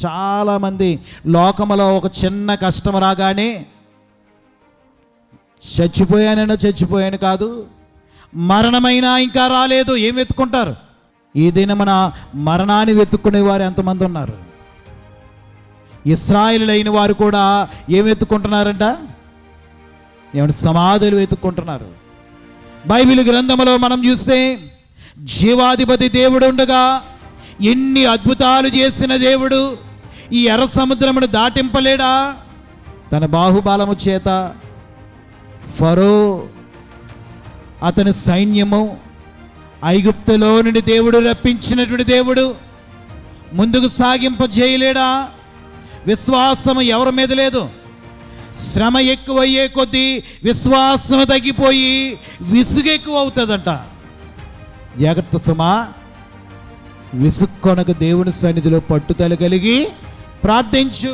చాలామంది లోకములో ఒక చిన్న కష్టం రాగానే చచ్చిపోయాను కాదు, మరణమైనా ఇంకా రాలేదు, ఏం వెతుక్కుంటారు? ఈ దినమున మరణాన్ని వెతుక్కునేవారు ఎంతమంది ఉన్నారు? ఇశ్రాయేలీయులైన వారు కూడా ఏం వెతుక్కుంటున్నారంట? ఏమంటే సమాధులు వెతుక్కుంటున్నారు. బైబిల్ గ్రంథంలో మనం చూస్తే జీవాధిపతి దేవుడు ఉండగా ఎన్ని అద్భుతాలు చేసిన దేవుడు ఈ ఎర్ర సముద్రమును దాటింపలేడా? తన బాహుబలము చేత ఫరో అతని సైన్యము ఐగుప్తులో నుండి దేవుడు రప్పించినటువంటి దేవుడు ముందుకు సాగింపజేయలేడా? విశ్వాసం ఎవరి మీద లేదు. శ్రమ ఎక్కువయ్యే కొద్దీ విశ్వాసం తగ్గిపోయి విసుగు ఎక్కువ అవుతుందంట. జాగ్రత్త సుమా, విసుక్కొనక దేవుని సన్నిధిలో పట్టుదల కలిగి ప్రార్థించు.